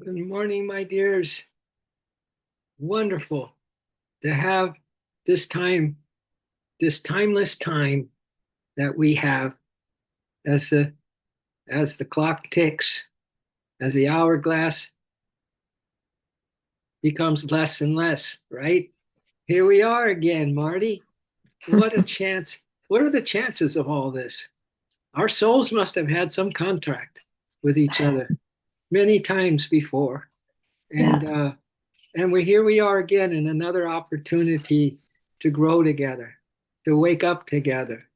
Good morning, my dears. Wonderful to have this time, this timeless time that we have as the clock ticks, as the hourglass becomes less and less, right? Here we are again, Marty. What a chance. What are the chances of all this? Our souls must have had some contract with each other many times before. Yeah. And here we are again in another opportunity to grow together, to wake up together,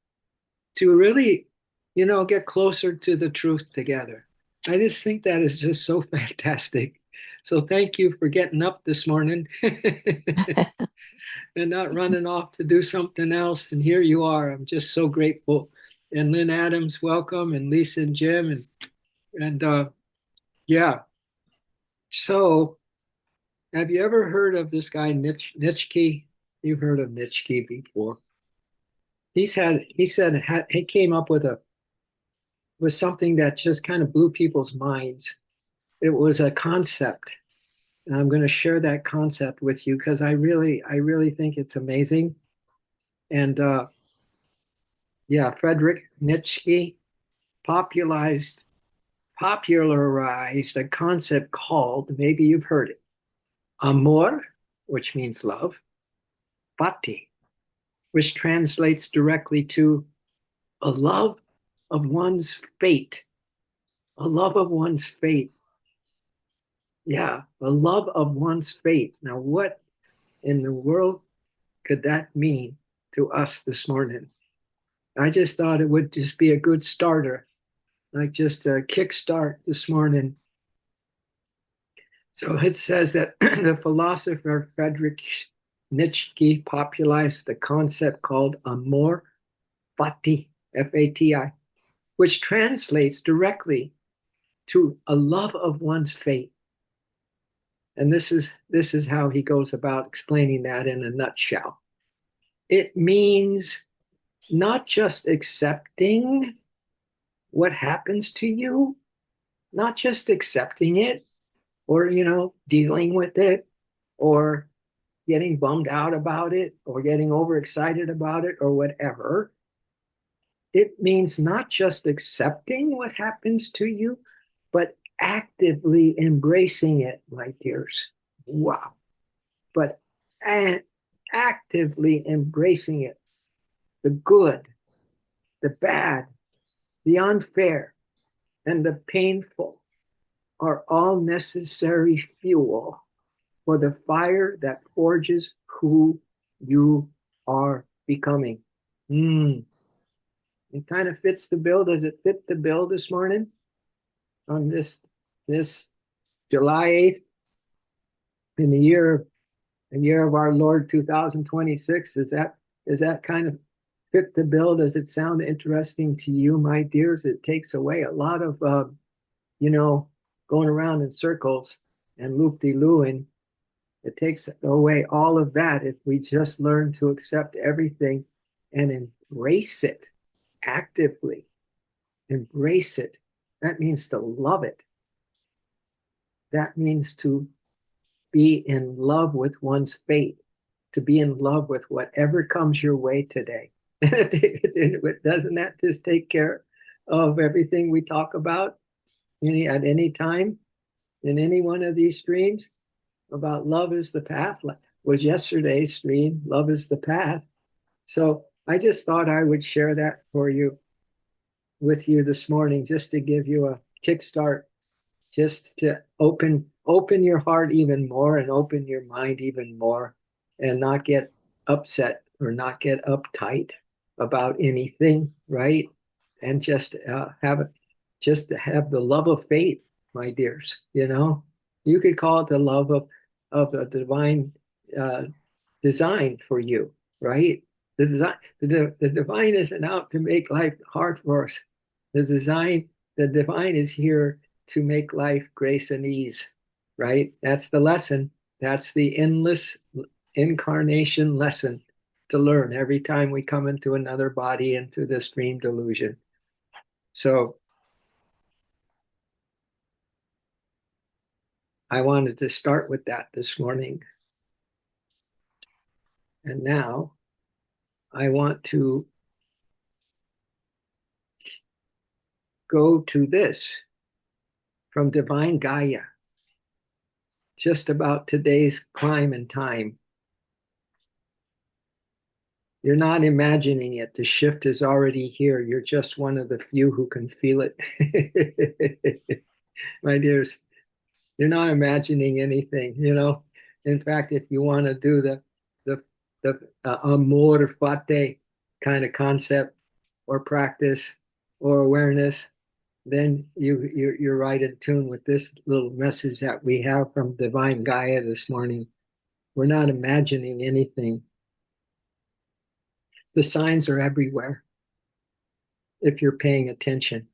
to really, get closer to the truth together. I just think that is just so fantastic. So thank you for getting up this morning and not running off to do something else. And here you are. I'm just so grateful. And Lynn Adams, welcome, and Lisa and Jim, and yeah. So, have you ever heard of this guy Nitschke? You've heard of Nitschke before. He came up with something that just kind of blew people's minds. It was a concept, and I'm going to share that concept with you because I really think it's amazing. And yeah, Friedrich Nietzsche popularized popularized a concept called, maybe you've heard it, Amor, which means love, Fati, which translates directly to a love of one's fate, a love of one's fate. Yeah, the love of one's fate. Now, what in the world could that mean to us this morning? I just thought it would just be a good starter, like just a kickstart this morning. So it says that the philosopher Friedrich Nietzsche popularized the concept called amor fati, F-A-T-I, which translates directly to a love of one's fate. And this is how he goes about explaining that in a nutshell. It means not just accepting what happens to you, not just accepting it or, dealing with it or getting bummed out about it or getting overexcited about it or whatever. It means not just accepting what happens to you, but actively embracing it, my dears. Wow. But and actively embracing it, the good, the bad, the unfair, and the painful are all necessary fuel for the fire that forges who you are becoming. Mm. It kind of fits the bill. Does it fit the bill this morning on this July 8th in the year of our Lord 2026? Is that kind of fit the bill? Does it sound interesting to you, my dears? It takes away a lot of you know, going around in circles and loop-de-looing. It takes away all of that if we just learn to accept everything and embrace it actively. Embrace it. That means to love it. That means to be in love with one's fate, to be in love with whatever comes your way today. Doesn't that just take care of everything we talk about at any time in any one of these streams about love is the path? Was yesterday's stream, love is the path. So I just thought I would share that for you with you this morning, just to give you a kickstart, just to open your heart even more and open your mind even more, and not get upset or not get uptight about anything, right? And just have the love of faith, my dears. You could call it the love of a divine uh, design for you, right? The divine isn't out to make life hard for us. The divine is here to make life grace and ease, right? That's the lesson. That's the endless incarnation lesson to learn every time we come into another body, into this dream delusion. So I wanted to start with that this morning. And now I want to go to this from Divine Gaia, just about today's climb and time. You're not imagining it. The shift is already here. You're just one of the few who can feel it. My dears, you're not imagining anything, you know. In fact, if you want to do the Amor Fati kind of concept or practice or awareness, then you're right in tune with this little message that we have from Divine Gaia this morning. We're not imagining anything. The signs are everywhere if you're paying attention,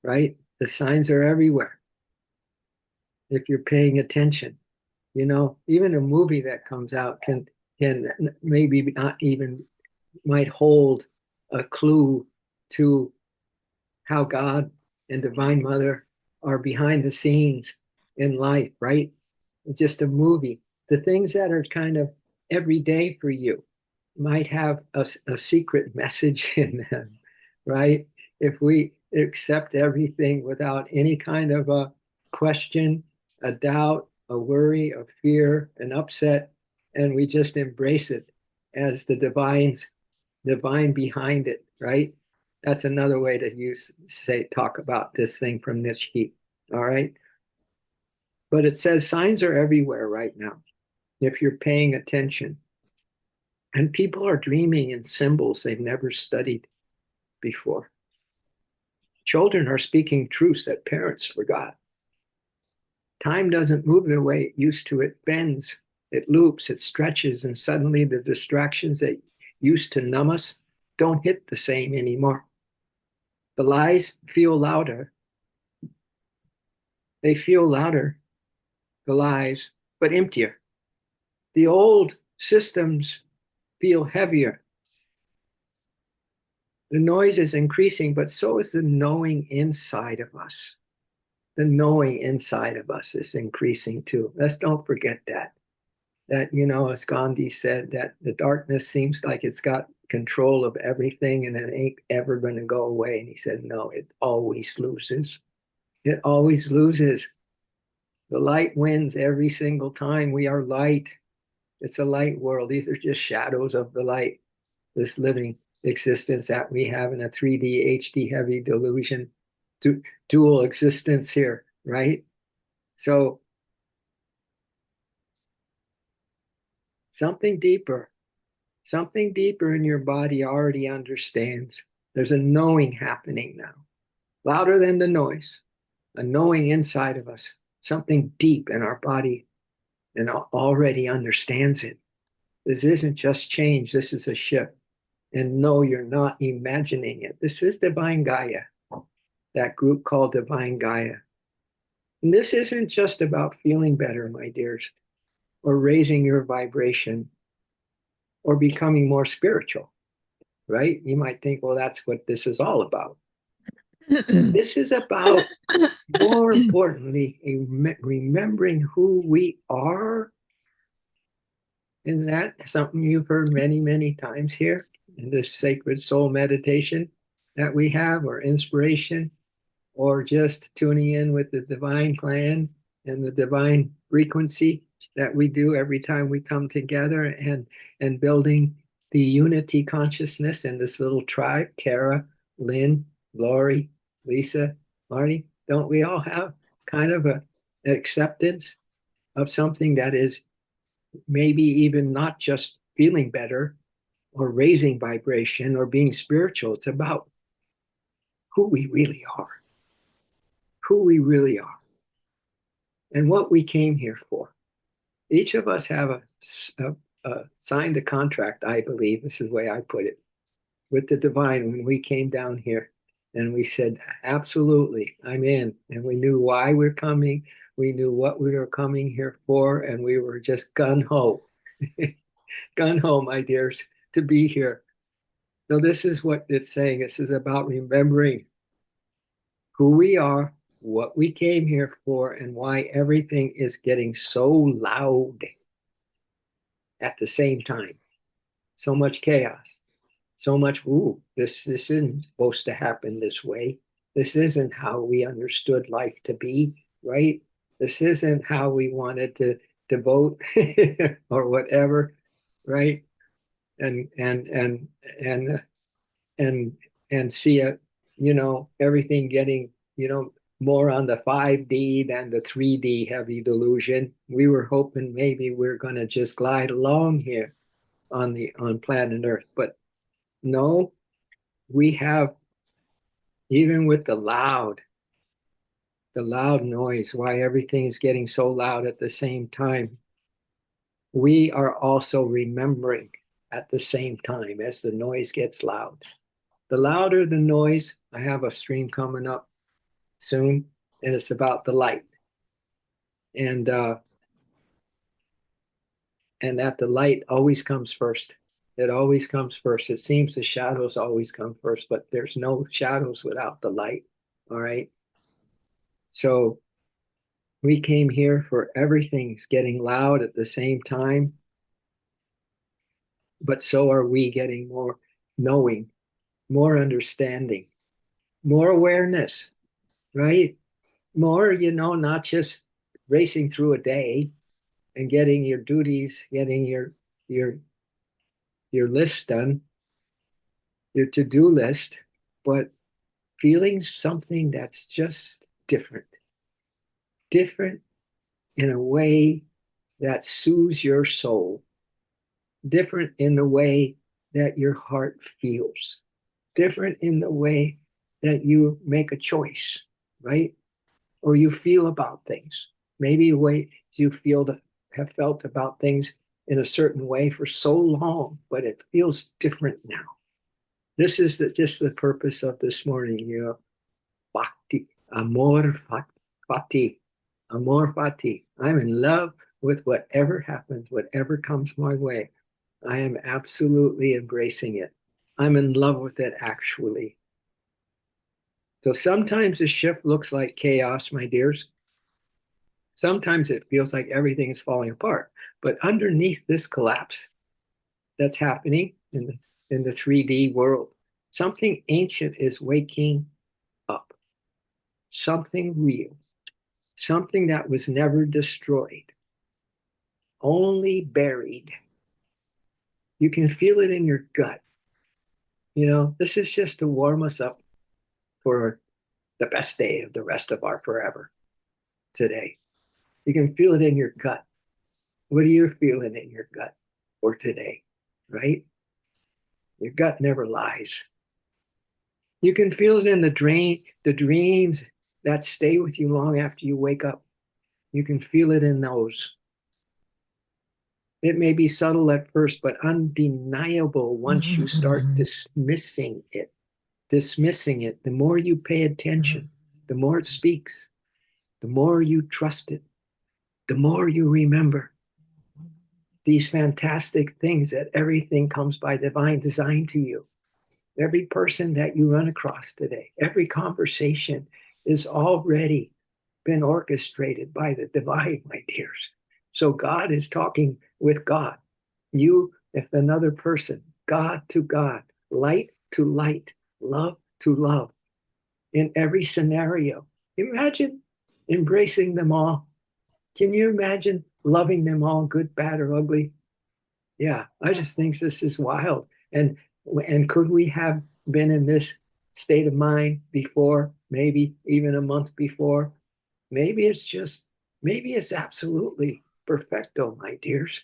right? The signs are everywhere if you're paying attention. You know, even a movie that comes out can maybe not even might hold a clue to how God and Divine Mother are behind the scenes in life, right? It's just a movie. The things that are kind of everyday for you might have a secret message in them, right? If we accept everything without any kind of a question, a doubt, a worry, a fear, an upset, and we just embrace it as the divine behind it, right? That's another way to talk about this thing from Nishki. All right. But it says signs are everywhere right now if you're paying attention. And people are dreaming in symbols they've never studied before. Children are speaking truths that parents forgot. Time doesn't move the way it used to. It bends, it loops, it stretches, and suddenly the distractions that used to numb us don't hit the same anymore. The lies feel louder. They feel louder, the lies, but emptier. The old systems feel heavier. The noise is increasing, but so is the knowing inside of us. The knowing inside of us is increasing too. Let's don't forget that. That, you know, as Gandhi said, that the darkness seems like it's got control of everything and it ain't ever going to go away. And he said, no, it always loses. It always loses. The light wins every single time. We are light. It's a light world. These are just shadows of the light, this living existence that we have in a 3D, HD heavy delusion, dual existence here, right? So something deeper in your body already understands. There's a knowing happening now, louder than the noise, a knowing inside of us, something deep in our body and already understands it. This isn't just change, this is a shift. And no, you're not imagining it. This is Divine Gaia, that group called Divine Gaia. And this isn't just about feeling better, my dears, or raising your vibration or becoming more spiritual, right? You might think, well, that's what this is all about. This is about, more importantly, remembering who we are. Isn't that something you've heard many, many times here in this sacred soul meditation that we have, or inspiration, or just tuning in with the divine clan and the divine frequency that we do every time we come together and building the unity consciousness in this little tribe? Kara, Lynn, Lori, Lisa, Marty, don't we all have kind of an acceptance of something that is maybe even not just feeling better or raising vibration or being spiritual? It's about who we really are, who we really are, and what we came here for. Each of us have signed a contract, I believe, this is the way I put it, with the divine when we came down here. And we said, absolutely, I'm in. And we knew why we're coming. We knew what we were coming here for. And we were just gun-ho, gun-ho, my dears, to be here. So this is what it's saying. This is about remembering who we are what we came here for and why everything is getting so loud at the same time. So much chaos, so much, ooh, this isn't supposed to happen this way. This isn't how we understood life to be, right? This isn't how we wanted to vote or whatever, right? And and and and and and see it, everything getting, more on the 5D than the 3D heavy delusion. We were hoping maybe we're going to just glide along here on planet Earth, but no, we have, even with the loud noise, why everything is getting so loud at the same time. We are also remembering at the same time as the noise gets loud. The louder the noise, I have a stream coming up soon, and it's about the light. And and that the light always comes first. It always comes first. It seems the shadows always come first, but there's no shadows without the light. All right. So we came here for everything's getting loud at the same time, but so are we getting more knowing, more understanding, more awareness, right? More, not just racing through a day and getting your duties, getting your your list done, your to-do list, but feeling something that's just different, different in a way that soothes your soul, different in the way that your heart feels, different in the way that you make a choice, right? Or you feel about things. Maybe the way you have felt about things in a certain way for so long, but it feels different now. This is just the purpose of this morning, Bhakti, Amor Fati, Amor Fati. I'm in love with whatever happens, whatever comes my way. I am absolutely embracing it. I'm in love with it, actually. So sometimes the shift looks like chaos, my dears. Sometimes it feels like everything is falling apart. But underneath this collapse that's happening in the 3D world, something ancient is waking up, something real, something that was never destroyed, only buried. You can feel it in your gut. This is just to warm us up for the best day of the rest of our forever today. You can feel it in your gut. What are you feeling in your gut for today, right? Your gut never lies. You can feel it in the dreams that stay with you long after you wake up. You can feel it in those. It may be subtle at first, but undeniable once you start dismissing it. Dismissing it, the more you pay attention, the more it speaks, the more you trust it, the more you remember these fantastic things that everything comes by divine design to you. Every person that you run across today, every conversation is already been orchestrated by the divine, my dears. So God is talking with God. You, if another person, God to God, light to light, love to love in every scenario. Imagine embracing them all. Can you imagine loving them all, good, bad, or ugly? Yeah, I just think this is wild. And could we have been in this state of mind before, maybe even a month before? Maybe maybe it's absolutely perfecto, my dears.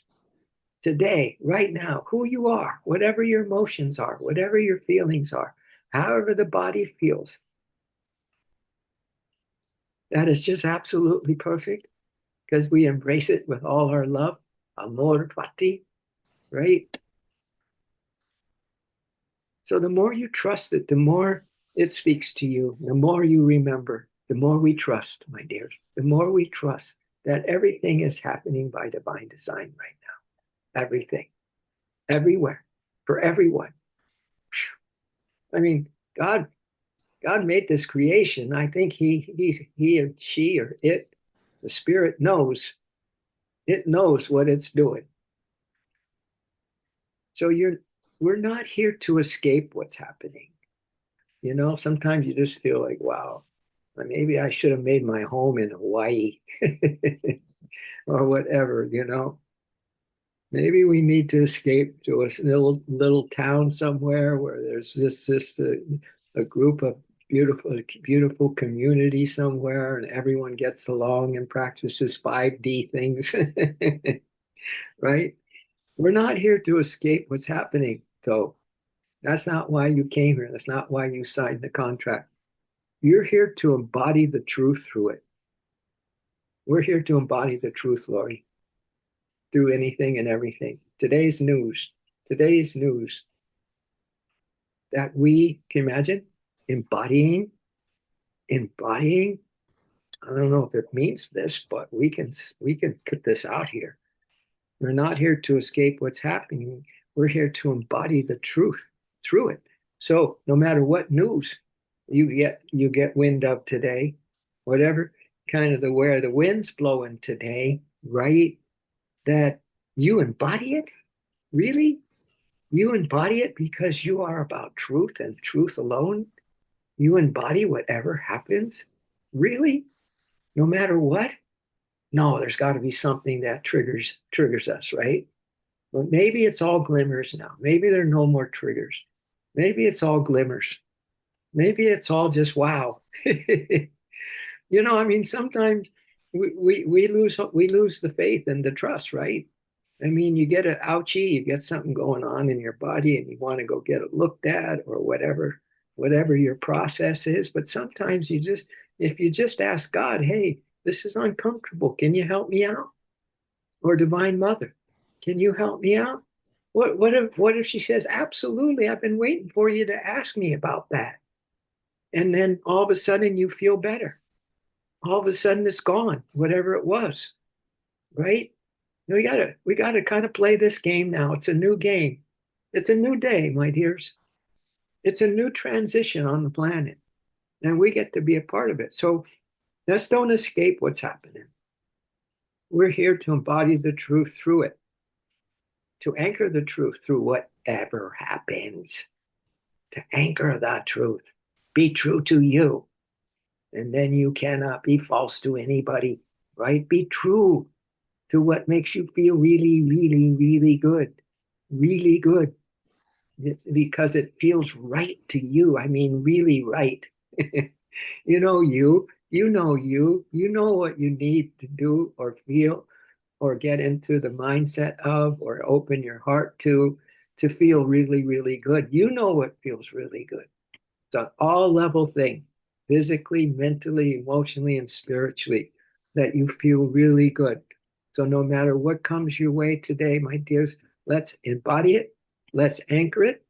Today, right now, who you are, whatever your emotions are, whatever your feelings are, however the body feels, that is just absolutely perfect because we embrace it with all our love. Amor Fati, right? So the more you trust it, the more it speaks to you, the more you remember, the more we trust, my dears, the more we trust that everything is happening by divine design right now. Everything, everywhere, for everyone. I mean, God God made this creation. I think he or she or it, the spirit knows. It knows what it's doing. So we're not here to escape what's happening. You know, sometimes you just feel like, wow, maybe I should have made my home in Hawaii or whatever, you know. Maybe we need to escape to a little town somewhere where there's just a group of beautiful community somewhere, and everyone gets along and practices 5D things, right? We're not here to escape what's happening. So that's not why you came here. That's not why you signed the contract. You're here to embody the truth through it. We're here to embody the truth, Lori, through anything and everything. Today's news that we can imagine embodying, embodying. I don't know if it means this, but we can put this out here. We're not here to escape what's happening. We're here to embody the truth through it. So no matter what news you get wind of today, whatever kind of where the wind's blowing today, right? That you embody it, really? You embody it because you are about truth and truth alone. You embody whatever happens, really, no matter what. No, there's got to be something that triggers us, right? But maybe it's all glimmers now. Maybe there are no more triggers. Maybe it's all glimmers. Maybe it's all just wow. You know, I mean, sometimes we lose the faith and the trust, right? I mean, you get an ouchie, you get something going on in your body, and you want to go get it looked at or whatever your process is. But sometimes if you just ask God, hey, this is uncomfortable. Can you help me out? Or Divine Mother, can you help me out? What if she says, absolutely, I've been waiting for you to ask me about that. And then all of a sudden you feel better. All of a sudden it's gone, whatever it was, right? We gotta kind of play this game now. It's a new game. It's a new day, my dears. It's a new transition on the planet, and we get to be a part of it. So let's don't escape what's happening. We're here to embody the truth through it, to anchor the truth through whatever happens, to anchor that truth. Be true to you, and then you cannot be false to anybody, right? Be true to what makes you feel really, really, really good. Really good. It's because it feels right to you. I mean, really right. You know what you need to do or feel or get into the mindset of or open your heart to feel really, really good. You know what feels really good. It's an all level thing, physically, mentally, emotionally, and spiritually, that you feel really good. So no matter what comes your way today, my dears, let's embody it. Let's anchor it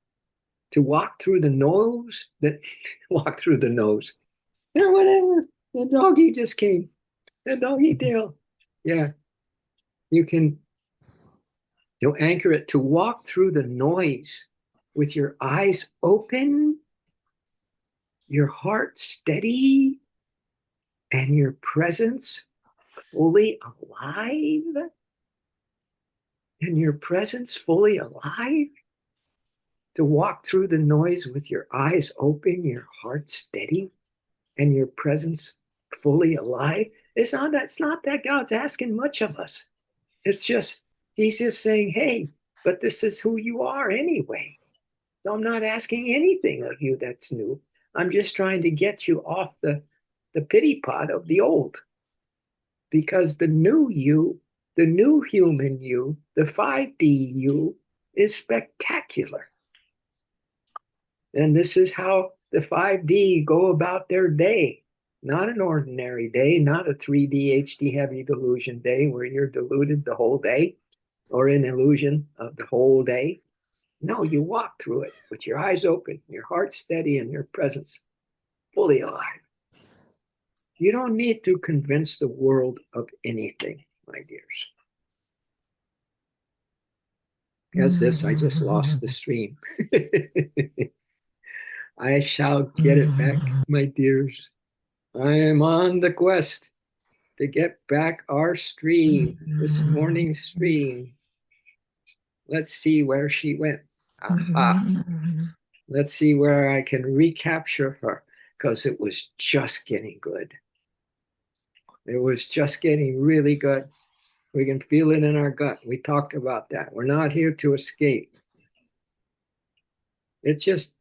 to walk through the nose, that walk through the nose. Yeah, whatever. The doggy just came. The doggy tail. Yeah, you can you'll anchor it to walk through the noise with your eyes open, your heart steady, and your presence fully alive. And your presence fully alive. To walk through the noise with your eyes open, your heart steady, and your presence fully alive. It's not that God's asking much of us. It's just, he's just saying, hey, but this is who you are anyway. So I'm not asking anything of you that's new. I'm just trying to get you off the pity pot of the old. Because the new you, the new human you, the 5D you is spectacular. And this is how the 5D go about their day. Not an ordinary day, not a 3D HD heavy delusion day where you're deluded the whole day or in illusion of the whole day. No, you walk through it with your eyes open, your heart steady, and your presence fully alive. You don't need to convince the world of anything, my dears. As this, I just lost the stream. I shall get it back, my dears. I am on the quest to get back our stream, this morning's stream. Let's see where she went. Aha. Let's see where I can recapture her because it was just getting good. It was just getting really good. We can feel it in our gut. We talked about that. We're not here to escape. It just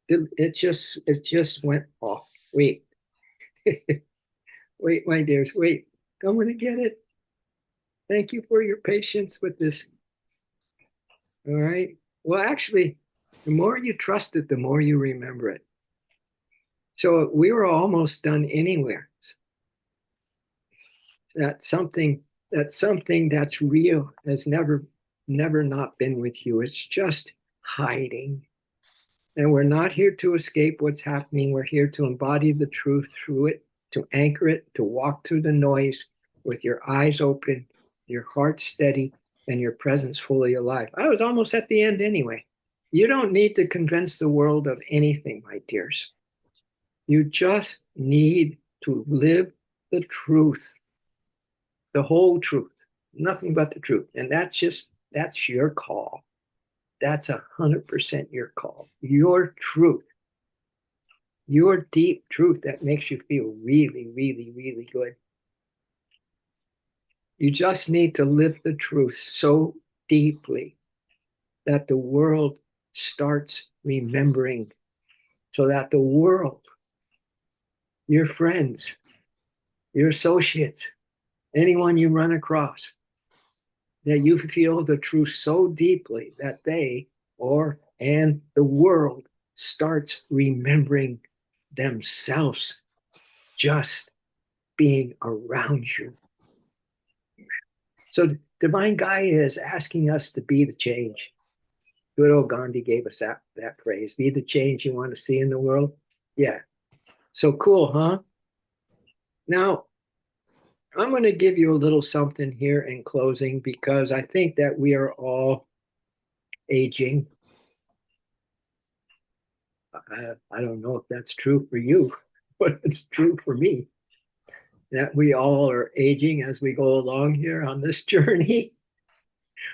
it just went off. Wait. Wait, my dears, wait. I'm gonna get it. Thank you for your patience with this. All right. Well, actually, the more you trust it, the more you remember it. So we were almost done anywhere. That's something that's real has never not been with you. It's just hiding. And we're not here to escape what's happening. We're here to embody the truth through it, to anchor it, to walk through the noise with your eyes open, your heart steady, and your presence fully alive. I was almost at the end anyway. You don't need to convince the world of anything, my dears. You just need to live the truth, the whole truth, nothing but the truth. And that's your call. That's 100% your call. Your truth, your deep truth that makes you feel really, really, really good. You just need to live the truth so deeply that the world starts remembering, so that the world, your friends, your associates, anyone you run across, that you feel the truth so deeply that and the world starts remembering themselves just being around you. So Divine Gaia is asking us to be the change. Good old Gandhi gave us that phrase. Be the change you want to see in the world. Yeah. So cool, huh? Now, I'm going to give you a little something here in closing because I think that we are all aging. I don't know if that's true for you, but it's true for me that we all are aging as we go along here on this journey,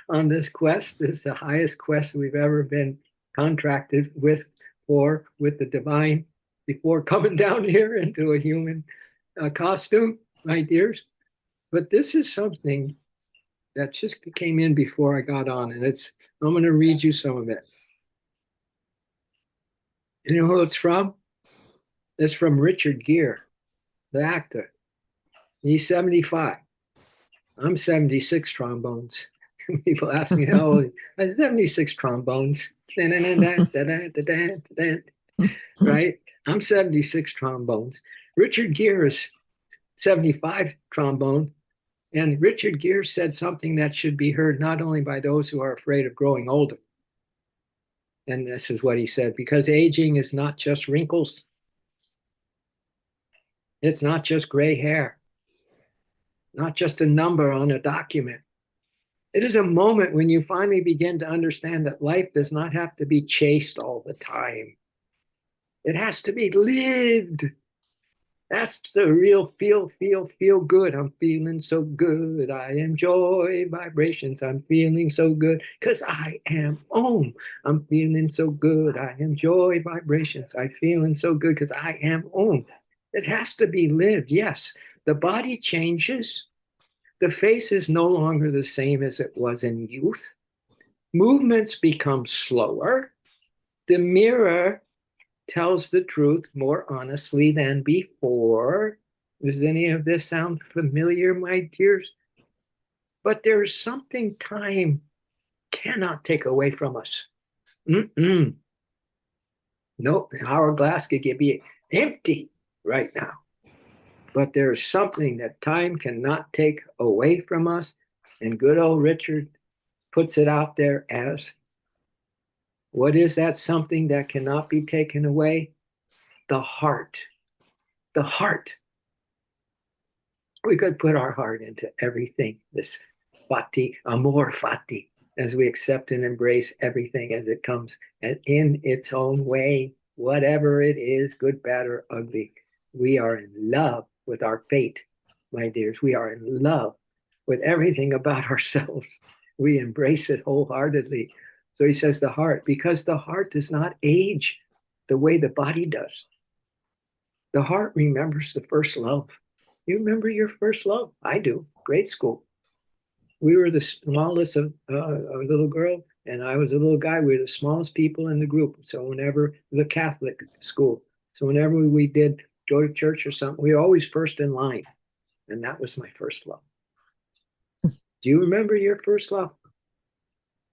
on this quest. This is the highest quest we've ever been contracted with the divine before coming down here into a human costume, my dears. But this is something that just came in before I got on, and I'm going to read you some of it. You know who it's from? It's from Richard Gere, the actor. He's 75. I'm 76 trombones. People ask me how old I have 76 trombones. Right? I'm 76 trombones. Richard Gere is 75 trombone. And Richard Gere said something that should be heard not only by those who are afraid of growing older. And this is what he said, because aging is not just wrinkles. It's not just gray hair, not just a number on a document. It is a moment when you finally begin to understand that life does not have to be chased all the time. It has to be lived. That's the real feel good. I'm feeling so good. I enjoy vibrations. I'm feeling so good because I am Om. I'm feeling so good. I enjoy vibrations. I'm feeling so good because I am Om. It has to be lived. Yes, the body changes. The face is no longer the same as it was in youth. Movements become slower. The mirror tells the truth more honestly than before. Does any of this sound familiar, my dears? But there's something time cannot take away from us. Mm-mm. Nope, the hourglass could be empty right now. But there's something that time cannot take away from us. And good old Richard puts it out there as, what is that something that cannot be taken away? The heart. The heart. We could put our heart into everything, this Fati, Amor Fati, as we accept and embrace everything as it comes and in its own way, whatever it is, good, bad, or ugly. We are in love with our fate, my dears. We are in love with everything about ourselves. We embrace it wholeheartedly. So he says the heart, because the heart does not age the way the body does. The heart remembers the first love. You remember your first love? I do. Grade school. We were the smallest of a little girl, and I was a little guy. We were the smallest people in the group. So whenever the Catholic school, so whenever we did go to church or something, we were always first in line, and that was my first love. Do you remember your first love?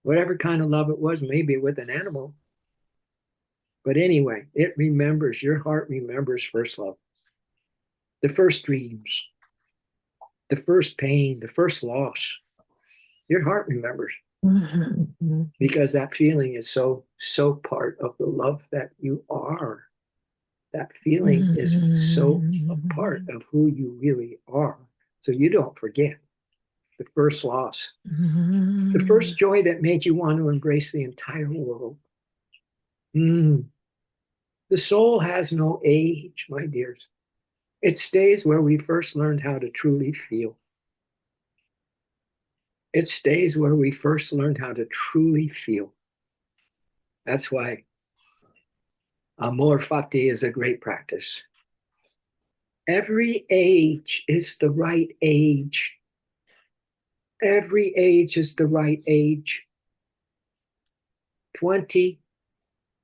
Whatever kind of love it was, maybe with an animal. But anyway, it remembers, your heart remembers first love. The first dreams, the first pain, the first loss. Your heart remembers because that feeling is so part of the love that you are. That feeling is so a part of who you really are. So you don't forget the first loss, the first joy that made you want to embrace the entire world. The soul has no age, my dears. It stays where we first learned how to truly feel. It stays where we first learned how to truly feel. That's why Amor, Fati is a great practice. Every age is the right age. Every age is the right age. 20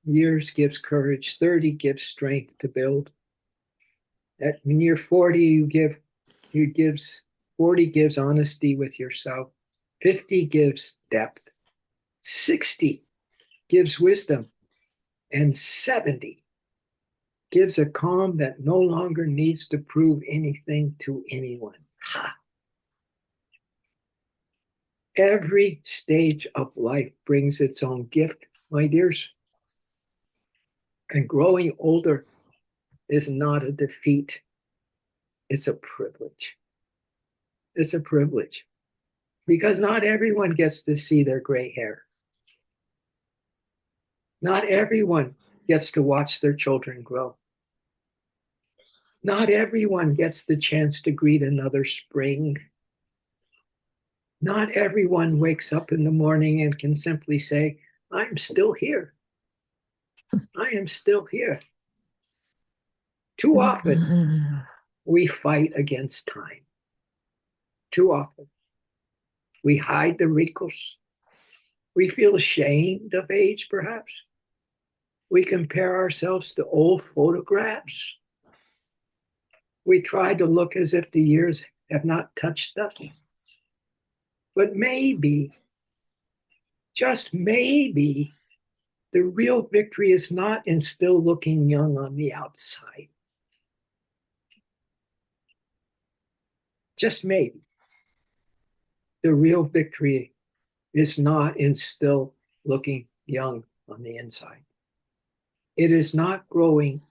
years gives courage. 30 gives strength to build. When you're 40, 40 gives honesty with yourself. 50 gives depth. 60 gives wisdom. And 70 gives a calm that no longer needs to prove anything to anyone. Ha! Every stage of life brings its own gift, my dears. And growing older is not a defeat. It's a privilege. It's a privilege. Because not everyone gets to see their gray hair. Not everyone gets to watch their children grow. Not everyone gets the chance to greet another spring. Not everyone wakes up in the morning and can simply say, I'm still here. I am still here. Too often, we fight against time. Too often, we hide the wrinkles. We feel ashamed of age, perhaps. We compare ourselves to old photographs. We try to look as if the years have not touched us. But maybe, just maybe, the real victory is not in still looking young on the outside. Just maybe. The real victory is not in still looking young on the inside. It is not growing.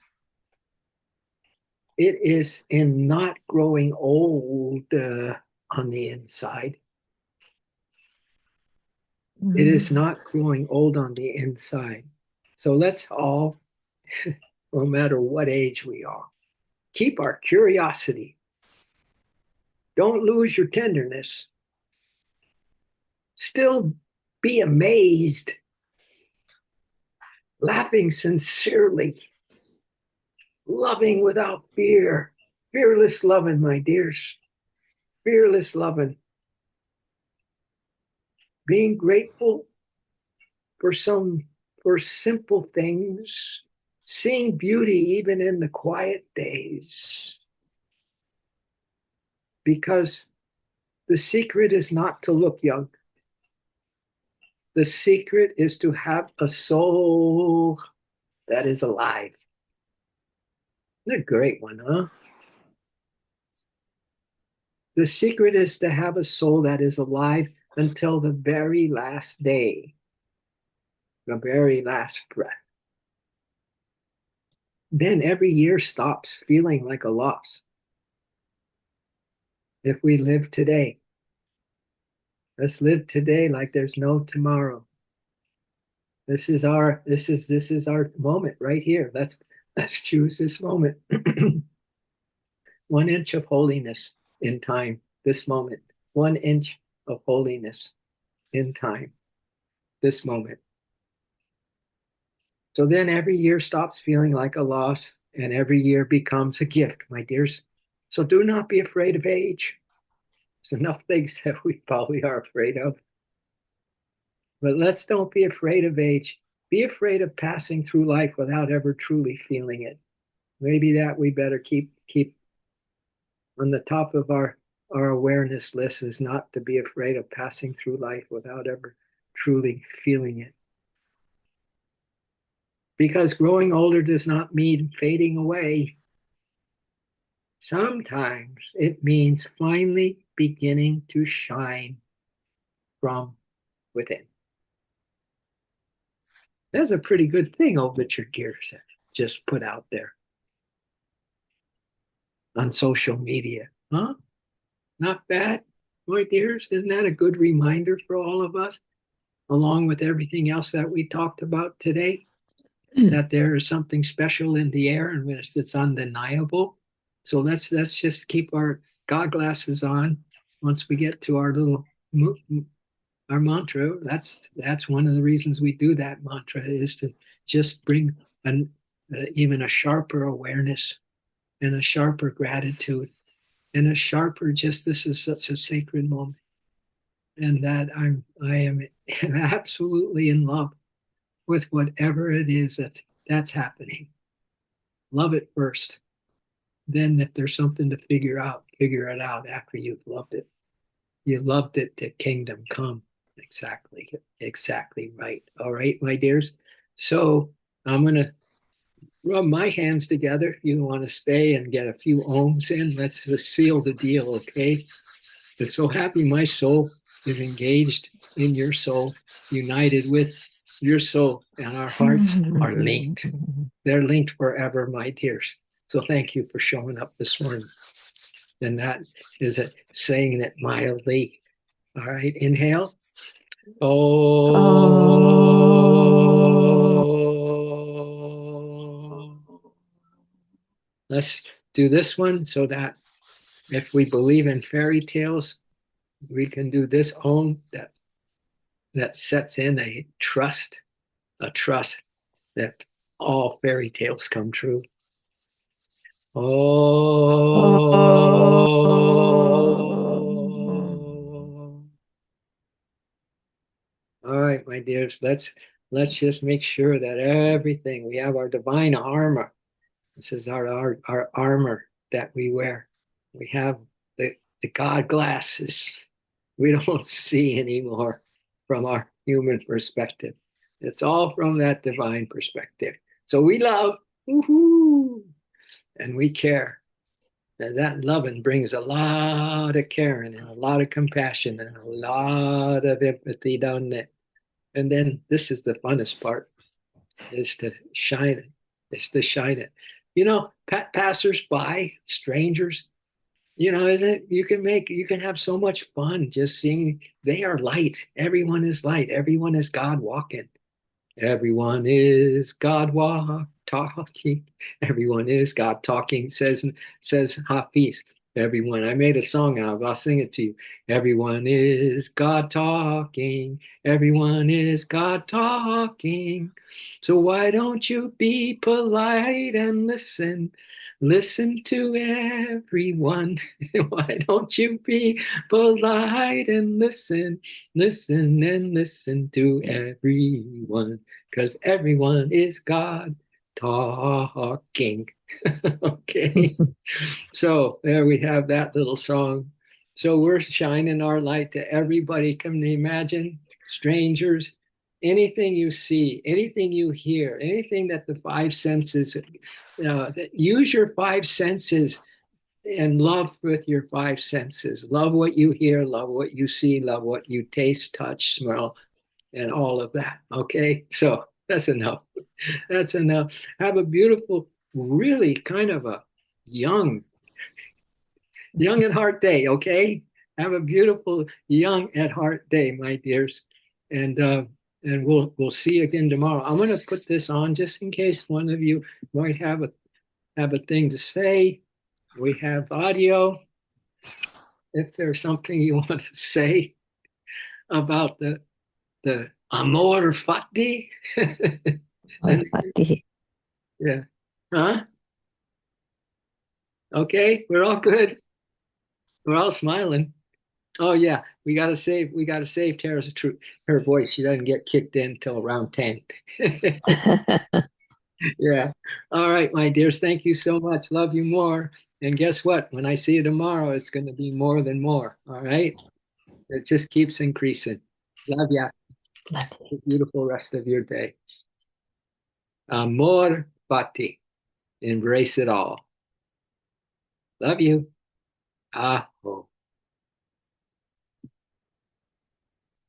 It is in not growing old on the inside. It is not growing old on the inside. So let's all, no matter what age we are, keep our curiosity. Don't lose your tenderness. Still be amazed, laughing sincerely, loving without fear, fearless loving, my dears, fearless loving. Being grateful for simple things, seeing beauty even in the quiet days. Because the secret is not to look young. The secret is to have a soul that is alive. Isn't a great one, huh? The secret is to have a soul that is alive until the very last day, the very last breath. Then every year stops feeling like a loss. If we live today, let's live today like there's no tomorrow. This is our moment right here. Let's choose this moment. 1 inch of holiness in time, this moment. 1 inch of holiness in time, this moment. So then every year stops feeling like a loss and every year becomes a gift, my dears. So do not be afraid of age. There's enough things that we probably are afraid of. But let's don't be afraid of age. Be afraid of passing through life without ever truly feeling it. Maybe that we better keep on the top of our awareness list, is not to be afraid of passing through life without ever truly feeling it. Because growing older does not mean fading away. Sometimes it means finally beginning to shine from within. That's a pretty good thing old Richard Gere just put out there on social media. Huh? Not bad, my dears. Isn't that a good reminder for all of us, along with everything else that we talked about today? That there is something special in the air and it's undeniable. So let's just keep our God glasses on once we get to our little our mantra. That's one of the reasons we do that mantra, is to just bring an even a sharper awareness and a sharper gratitude and a sharper just, this is such a sacred moment, and that I am absolutely in love with whatever it is that's happening. Love it first. Then if there's something to figure it out after you've loved it. You loved it to kingdom come. Exactly right. All right, my dears. So I'm going to rub my hands together. If you want to stay and get a few ohms in, let's just seal the deal, okay? I'm so happy my soul is engaged in your soul, united with your soul, and our hearts are linked. They're linked forever, my dears. So thank you for showing up this morning. And that is it, saying it mildly. All right, inhale. Oh. Let's do this one so that if we believe in fairy tales, we can do this Om that sets in a trust that all fairy tales come true. Oh. All right, my dears, let's just make sure that everything, we have our divine armor. This is our armor that we wear. We have the God glasses. We don't see anymore from our human perspective. It's all from that divine perspective. So we love, woohoo, and we care. And that loving brings a lot of caring and a lot of compassion and a lot of empathy down there. And then this is the funnest part, is to shine it. It's to shine it. Passers-by, strangers, you can have so much fun just seeing they are light. Everyone is light. Everyone is God walking. Everyone is God talking. Everyone is God talking, says Hafiz. Everyone, I made a song out. I'll sing it to you. Everyone is God talking. Everyone is God talking. So why don't you be polite and listen? Listen to everyone. Why don't you be polite and listen? Listen and listen to everyone, because everyone is God talking. Okay. So there we have that little song. So we're shining our light to everybody. Can you imagine? Strangers, anything you see, anything you hear, anything that the five senses, use your five senses and love with your five senses. Love what you hear, love what you see, love what you taste, touch, smell, and all of that. Okay, so that's enough. That's enough. Have a beautiful, really kind of a young, young at heart day. Okay, have a beautiful young at heart day, my dears, and and we'll see you again tomorrow. I'm going to put this on just in case one of you might have a thing to say. We have audio. If there's something you want to say about the Amor Fati, Or and Fati. yeah, huh? Okay, we're all good. We're all smiling. Oh yeah, we gotta save Tara's truth, her voice. She doesn't get kicked in till around 10. Yeah. All right, my dears. Thank you so much. Love you more. And guess what? When I see you tomorrow, it's going to be more than more. All right. It just keeps increasing. Love ya. Have a beautiful rest of your day. Amor fati. Embrace it all. Love you. Aho.